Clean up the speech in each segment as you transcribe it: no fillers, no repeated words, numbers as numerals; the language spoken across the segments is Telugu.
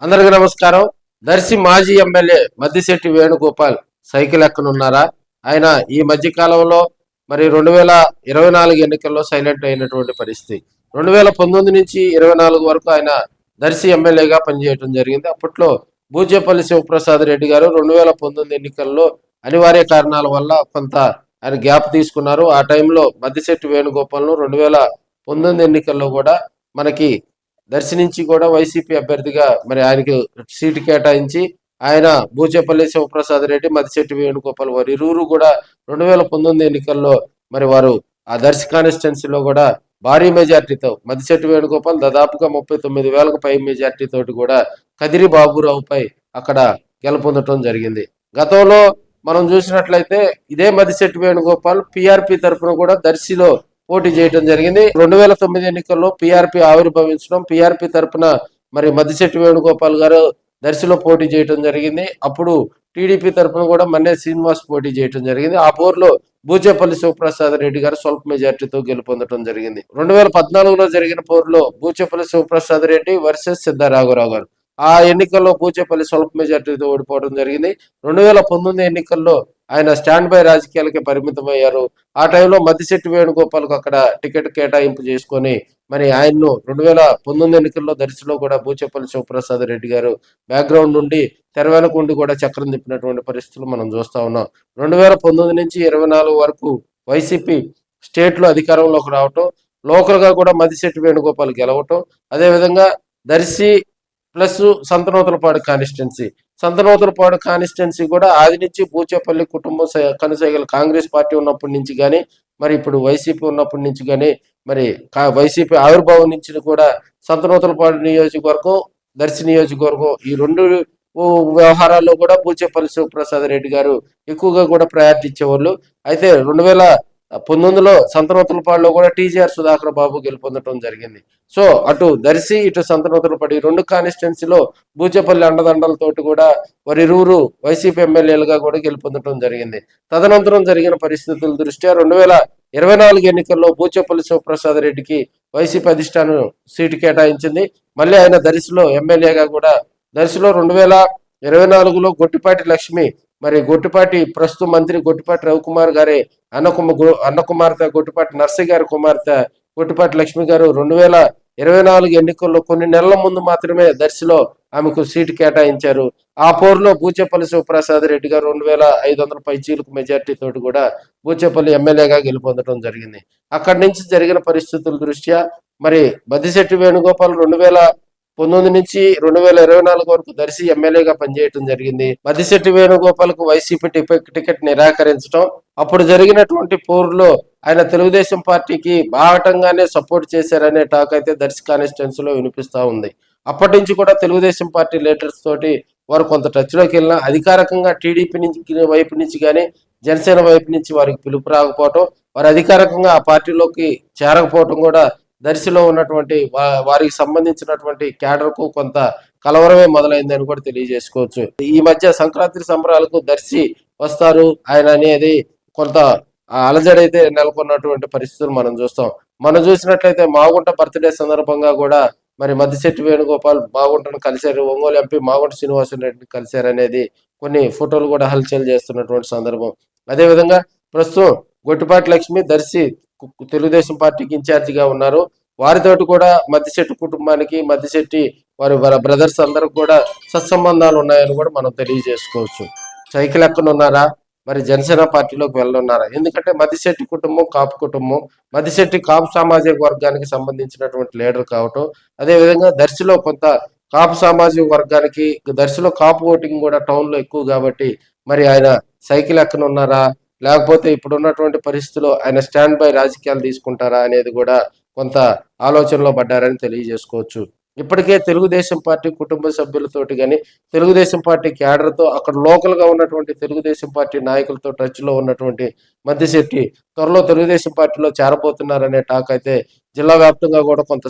అందరికీ నమస్కారం. దర్శి మాజీ ఎమ్మెల్యే మద్దిశెట్టి వేణుగోపాల్ సైకిల్ ఎక్కనున్నారా? ఆయన ఈ మధ్య కాలంలో మరి 2024 ఎన్నికల్లో సైలెంట్ అయినటువంటి పరిస్థితి. 2019 నుంచి 24 వరకు ఆయన దర్శి ఎమ్మెల్యేగా పనిచేయడం జరిగింది. అప్పట్లో బూచేపల్లి శివప్రసాద్ రెడ్డి గారు 2019 ఎన్నికల్లో అనివార్య కారణాల వల్ల కొంత ఆయన గ్యాప్ తీసుకున్నారు. ఆ టైంలో మద్దిశెట్టి వేణుగోపాల్ను 2019 ఎన్నికల్లో కూడా మనకి దర్శి నుంచి కూడా వైసీపీ అభ్యర్థిగా మరి ఆయనకి సీటు కేటాయించి ఆయన బూచేపల్లి శివప్రసాద్ రెడ్డి మద్దిశెట్టి వేణుగోపాల్ వారు ఇరువురు కూడా 2019 ఎన్నికల్లో మరి వారు ఆ దర్శి కాన్స్టిట్యున్సీలో కూడా భారీ మెజార్టీతో మద్దిశెట్టి వేణుగోపాల్ దాదాపుగా 39,000కు పై మెజార్టీ తోటి కూడా కదిరి బాబురావుపై అక్కడ గెలుపొందటం జరిగింది. గతంలో మనం చూసినట్లయితే ఇదే మద్దిశెట్టి వేణుగోపాల్ పిఆర్పి తరఫున కూడా దర్శిలో పోటీ చేయడం జరిగింది. 2009 ఎన్నికల్లో పిఆర్పి ఆవిర్భవించడం, పిఆర్పి తరఫున మరి మద్దిశెట్టి వేణుగోపాల్ గారు దర్శిలో పోటీ చేయడం జరిగింది. అప్పుడు టీడీపీ తరఫున కూడా మన్నే శ్రీనివాస్ పోటీ చేయడం జరిగింది. ఆ పోరులో బూచేపల్లి శివప్రసాద్ రెడ్డి గారు స్వల్ప మెజార్టీతో గెలుపొందడం జరిగింది. 2014లో జరిగిన పోరులో బూచేపల్లి శివప్రసాద్ రెడ్డి వర్సెస్ సిద్ధారాఘవరావు గారు. ఆ ఎన్నికల్లో బూచేపల్లి స్వల్ప మెజార్టీతో ఓడిపోవడం జరిగింది. 2019 ఎన్నికల్లో ఆయన స్టాండ్ బై రాజకీయాలకి పరిమితం అయ్యారు. ఆ టైంలో మద్దిశెట్టి వేణుగోపాల్కు అక్కడ టికెట్ కేటాయింపు చేసుకొని మరి ఆయన్ను 2019 ఎన్నికల్లో దర్శిలో కూడా బూచేపల్లి శివప్రసాద్ రెడ్డి గారు బ్యాక్గ్రౌండ్ నుండి తెర వెనక ఉండి కూడా చక్రం తిప్పినటువంటి పరిస్థితులు మనం చూస్తా ఉన్నాం. 2019 నుంచి 24 వరకు వైసీపీ స్టేట్ లో అధికారంలోకి రావటం, లోకల్ గా కూడా మద్దిశెట్టి వేణుగోపాల్ గెలవటం, అదేవిధంగా Darsi plus Santhanuthalapadu constituency, Santhanuthalapadu constituency కూడా ఆది నుంచి బూచేపల్లి కుటుంబం కనసాగల కాంగ్రెస్ పార్టీ ఉన్నప్పటి నుంచి కానీ మరి ఇప్పుడు వైసీపీ ఉన్నప్పటి నుంచి కానీ మరి వైసీపీ ఆవిర్భావం నుంచి కూడా సంతనూతలపాడు నియోజకవర్గం, దర్శి నియోజకవర్గం ఈ రెండు వ్యవహారాల్లో కూడా బూచేపల్లి శివప్రసాద్ రెడ్డి గారు ఎక్కువగా కూడా ప్రయారిటీ ఇచ్చేవాళ్ళు. అయితే 2019లో సంతనూతలపాడులో కూడా టీజీఆర్ సుధాకర్ బాబు గెలుపొందడం జరిగింది. సో అటు దర్శి ఇటు సంతనూతలపాడు ఈ రెండు కాన్స్టిట్యున్సీలో బూచేపల్లి అండదండలతోటి కూడా వారిరువురు వైసీపీ ఎమ్మెల్యేలుగా కూడా గెలుపొందడం జరిగింది. తదనంతరం జరిగిన పరిస్థితుల దృష్ట్యా 2024 ఎన్నికల్లో బూచేపల్లి శివప్రసాద్ రెడ్డికి వైసీపీ అధిష్టానం సీటు కేటాయించింది. మళ్ళీ ఆయన దర్శిలో ఎమ్మెల్యేగా కూడా దర్శిలో 2024లో గొట్టిపాటి లక్ష్మి మరి గొట్టిపాటి ప్రస్తుత మంత్రి గొట్టిపాటి రవికుమార్ గారి అన్న కుమార్తె గొట్టిపాటి నర్సి గారి కుమార్తె గొట్టిపాటి లక్ష్మి గారు 2024 ఎన్నికల్లో కొన్ని నెలల ముందు మాత్రమే దర్శిలో ఆమెకు సీటు కేటాయించారు. ఆ పోరులో బూచేపల్లి శివప్రసాద్ రెడ్డి గారు 2,500 పైచీలకు మెజార్టీ తోటి కూడా బూచేపల్లి ఎమ్మెల్యేగా గెలుపొందడం జరిగింది. అక్కడి నుంచి జరిగిన పరిస్థితుల దృష్ట్యా మరి మద్దిశెట్టి వేణుగోపాల్ 2019 నుంచి 2024 వరకు దర్శి ఎమ్మెల్యేగా పనిచేయడం జరిగింది. మద్దిశెట్టి వేణుగోపాల్కు వైసీపీ టికెట్ నిరాకరించడం, అప్పుడు జరిగినటువంటి పోరులో ఆయన తెలుగుదేశం పార్టీకి బాహటంగానే సపోర్ట్ చేశారనే టాక్ అయితే దర్శి కాన్స్టిట్యున్సీలో వినిపిస్తా ఉంది. అప్పటి నుంచి కూడా తెలుగుదేశం పార్టీ లీడర్స్ తోటి వారు కొంత టచ్ లోకి వెళ్ళినా అధికారికంగా టీడీపీ నుంచి వైపు నుంచి కానీ జనసేన వైపు నుంచి వారికి పిలుపు రాకపోవటం, వారు అధికారికంగా ఆ పార్టీలోకి చేరకపోవటం కూడా దర్శిలో ఉన్నటువంటి వారికి సంబంధించినటువంటి క్యాడర్ కు కొంత కలవరమే మొదలైందని కూడా తెలియజేసుకోవచ్చు. ఈ మధ్య సంక్రాంతి సంబరాలకు దర్శి వస్తారు ఆయన అనేది కొంత అలజడైతే నెలకొన్నటువంటి పరిస్థితులు మనం చూస్తాం. మనం చూసినట్లయితే మాగుంట బర్త్డే సందర్భంగా కూడా మరి మద్దిశెట్టి వేణుగోపాల్ మాగుంటను కలిశారు, ఒంగోలు ఎంపీ మాగుంట శ్రీనివాసరెడ్డిని కలిశారు అనేది కొన్ని ఫోటోలు కూడా హల్చల్ చేస్తున్నటువంటి సందర్భం. అదేవిధంగా ప్రస్తుతం గొట్టిపాటి లక్ష్మి దర్శి తెలుగుదేశం పార్టీకి ఇన్ఛార్జిగా ఉన్నారు. వారితోటి కూడా మద్దిశెట్టి కుటుంబానికి మద్దిశెట్టి వారి బ్రదర్స్ అందరికి కూడా సత్సంబంధాలు ఉన్నాయని కూడా మనం తెలియజేసుకోవచ్చు. సైకిల్ ఎక్కనున్నారా, మరి జనసేన పార్టీలోకి వెళ్ళనున్నారా? ఎందుకంటే మద్దిశెట్టి కుటుంబం కాపు కుటుంబం, మద్దిశెట్టి కాపు సామాజిక వర్గానికి సంబంధించినటువంటి లీడర్ కావటం, అదేవిధంగా దర్శిలో కొంత కాపు సామాజిక వర్గానికి దర్శిలో కాపు ఓటింగ్ కూడా టౌన్ లో ఎక్కువ కాబట్టి మరి ఆయన సైకిల్ ఎక్కనున్నారా, లేకపోతే ఇప్పుడున్నటువంటి పరిస్థితుల్లో ఆయన స్టాండ్ బై రాజకీయాలు తీసుకుంటారా అనేది కూడా కొంత ఆలోచనలో పడ్డారని తెలియజేసుకోవచ్చు. ఇప్పటికే తెలుగుదేశం పార్టీ కుటుంబ సభ్యులతోటి కానీ తెలుగుదేశం పార్టీ క్యాడర్తో అక్కడ లోకల్ గా ఉన్నటువంటి తెలుగుదేశం పార్టీ నాయకులతో టచ్ లో ఉన్నటువంటి మద్దిశెట్టి త్వరలో తెలుగుదేశం పార్టీలో చేరబోతున్నారనే టాక్ అయితే జిల్లా వ్యాప్తంగా కూడా కొంత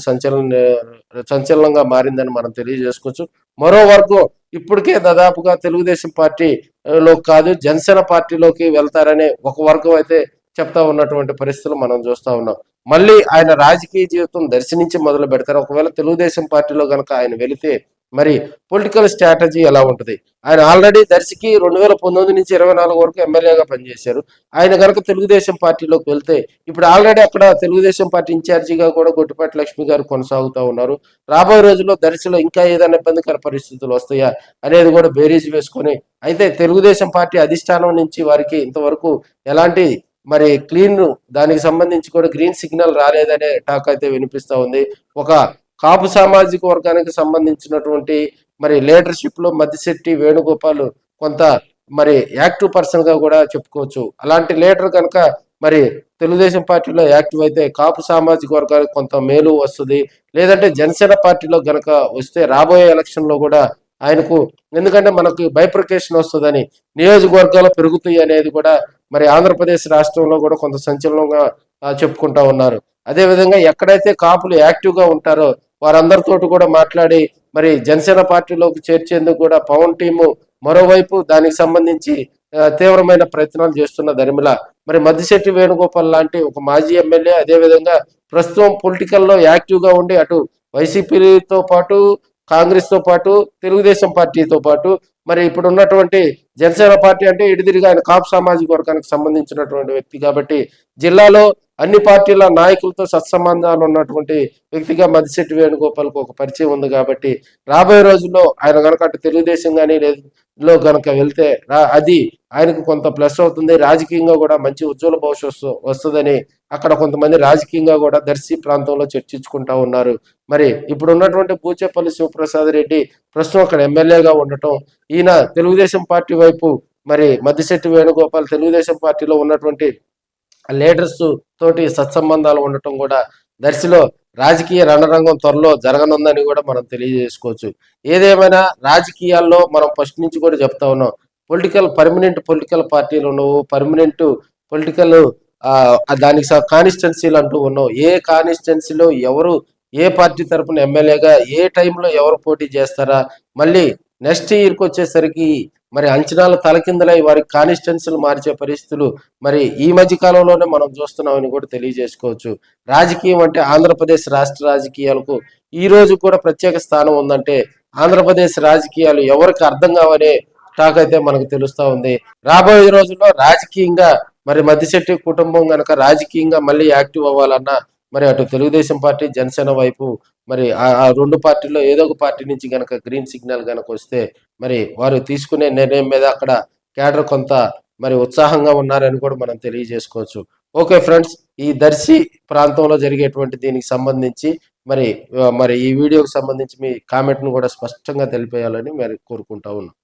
సంచలనంగా మారిందని మనం తెలియజేసుకోవచ్చు. మరో వర్గం ఇప్పటికే దాదాపుగా తెలుగుదేశం పార్టీలో కాదు జనసేన పార్టీలోకి వెళ్తారనే ఒక వర్గం అయితే చెప్తా ఉన్నటువంటి పరిస్థితులు మనం చూస్తా ఉన్నాం. మళ్ళీ ఆయన రాజకీయ జీవితం దర్శనించి మొదలు పెడతారు. ఒకవేళ తెలుగుదేశం పార్టీలో కనుక ఆయన వెళితే మరి పొలిటికల్ స్ట్రాటజీ ఎలా ఉంటుంది? ఆయన ఆల్రెడీ దర్శికి 2019 నుంచి 24 వరకు ఎమ్మెల్యేగా పనిచేశారు. ఆయన కనుక తెలుగుదేశం పార్టీలోకి వెళ్తే ఇప్పుడు ఆల్రెడీ అక్కడ తెలుగుదేశం పార్టీ ఇన్ఛార్జిగా కూడా గొట్టిపాటి లక్ష్మి గారు కొనసాగుతూ ఉన్నారు. రాబోయే రోజుల్లో దర్శిలో ఇంకా ఏదైనా ఇబ్బందికర పరిస్థితులు వస్తాయా అనేది కూడా బేరీజ్ వేసుకొని, అయితే తెలుగుదేశం పార్టీ అధిష్టానం నుంచి వారికి ఇంతవరకు ఎలాంటి మరి క్లీన్ దానికి సంబంధించి కూడా గ్రీన్ సిగ్నల్ రాలేదనే టాక్ అయితే వినిపిస్తూ ఉంది. ఒక కాపు సామాజిక వర్గానికి సంబంధించినటువంటి మరి లీడర్షిప్ లో మద్దిశెట్టి వేణుగోపాల్ కొంత మరి యాక్టివ్ పర్సన్ గా కూడా చెప్పుకోవచ్చు. అలాంటి లీడర్ కనుక మరి తెలుగుదేశం పార్టీలో యాక్టివ్ అయితే కాపు సామాజిక వర్గానికి కొంత మేలు వస్తుంది. లేదంటే జనసేన పార్టీలో గనక వస్తే రాబోయే ఎలక్షన్ లో కూడా ఆయనకు, ఎందుకంటే మనకు బైప్రికేషన్ వస్తుందని, నియోజకవర్గాలు పెరుగుతాయి అనేది కూడా మరి ఆంధ్రప్రదేశ్ రాష్ట్రంలో కూడా కొంత సంచలనంగా చెప్పుకుంటా ఉన్నారు. అదేవిధంగా ఎక్కడైతే కాపులు యాక్టివ్ గా ఉంటారో వారందరితోటి కూడా మాట్లాడి మరి జనసేన పార్టీలోకి చేర్చేందుకు కూడా పవన్ టీము మరోవైపు దానికి సంబంధించి తీవ్రమైన ప్రయత్నాలు చేస్తున్న దరిమిల మరి మద్దిశెట్టి వేణుగోపాల్ లాంటి ఒక మాజీ ఎమ్మెల్యే, అదేవిధంగా ప్రస్తుతం పొలిటికల్లో యాక్టివ్ గా ఉండి అటు వైసీపీతో పాటు కాంగ్రెస్ తో పాటు తెలుగుదేశం పార్టీతో పాటు మరి ఇప్పుడు ఉన్నటువంటి జనసేన పార్టీ అంటే ఇడిదిరిగా ఆయన కాపు సామాజిక వర్గానికి సంబంధించినటువంటి వ్యక్తి కాబట్టి జిల్లాలో అన్ని పార్టీల నాయకులతో సత్సంబంధాలు ఉన్నటువంటి వ్యక్తిగా మద్దిశెట్టి వేణుగోపాల్కు ఒక పరిచయం ఉంది కాబట్టి రాబోయే రోజుల్లో ఆయన కనుక అటు తెలుగుదేశం కానీ లో కనుక వెళ్తే అది ఆయనకు కొంత ప్లస్ అవుతుంది. రాజకీయంగా కూడా మంచి ఉజ్వల భవిష్యత్తు వస్తుందని అక్కడ కొంతమంది రాజకీయంగా కూడా దర్శి ప్రాంతంలో చర్చించుకుంటా ఉన్నారు. మరి ఇప్పుడు ఉన్నటువంటి పూచేపల్లి శివప్రసాద్ రెడ్డి ప్రస్తుతం అక్కడ ఎమ్మెల్యేగా ఉండటం, ఈయన తెలుగుదేశం పార్టీ వైపు మరి మద్దిశెట్టి వేణుగోపాల్ తెలుగుదేశం పార్టీలో ఉన్నటువంటి లీడర్స్ తోటి సత్సంబంధాలు ఉండటం కూడా దర్శిలో రాజకీయ రణరంగం త్వరలో జరగనుందని కూడా మనం తెలియజేసుకోవచ్చు. ఏదేమైనా రాజకీయాల్లో మనం ఫస్ట్ నుంచి కూడా చెప్తా ఉన్నాం, పర్మనెంట్ పొలిటికల్ పార్టీలు ఉండవు, పర్మనెంట్ పొలిటికల్ దానికి కాన్స్టిట్యున్సీలు అంటూ ఉన్నావు. ఏ కాన్స్టిట్యున్సీలో ఎవరు ఏ పార్టీ తరఫున ఎమ్మెల్యేగా ఏ టైంలో ఎవరు పోటీ చేస్తారా, మళ్ళీ నెక్స్ట్ ఇయర్కి వచ్చేసరికి మరి అంచనాలు తలకిందలై వారి కాన్స్టిట్యున్సీలు మార్చే పరిస్థితులు మరి ఈ మధ్య కాలంలోనే మనం చూస్తున్నామని కూడా తెలియజేసుకోవచ్చు. రాజకీయం అంటే ఆంధ్రప్రదేశ్ రాష్ట్ర రాజకీయాలకు ఈ రోజు కూడా ప్రత్యేక స్థానం ఉందంటే ఆంధ్రప్రదేశ్ రాజకీయాలు ఎవరికి అర్థం కావనే టాక్ అయితే మనకు తెలుస్తా ఉంది. రాబోయే రోజుల్లో రాజకీయంగా మరి మద్దిశెట్టి కుటుంబం గనక రాజకీయంగా మళ్ళీ యాక్టివ్ అవ్వాలన్నా మరి అటు తెలుగుదేశం పార్టీ జనసేన వైపు మరి ఆ రెండు పార్టీల్లో ఏదో ఒక పార్టీ నుంచి గనక గ్రీన్ సిగ్నల్ గనక వస్తే మరి వారు తీసుకునే నిర్ణయం మీద అక్కడ కేడర్ కొంత మరి ఉత్సాహంగా ఉన్నారని కూడా మనం తెలియజేసుకోవచ్చు. ఓకే ఫ్రెండ్స్, ఈ దర్శి ప్రాంతంలో జరిగేటువంటి దీనికి సంబంధించి మరి మరి ఈ వీడియోకి సంబంధించి మీ కామెంట్ను కూడా స్పష్టంగా తెలిపేయాలని మరి కోరుకుంటా ఉన్నాం.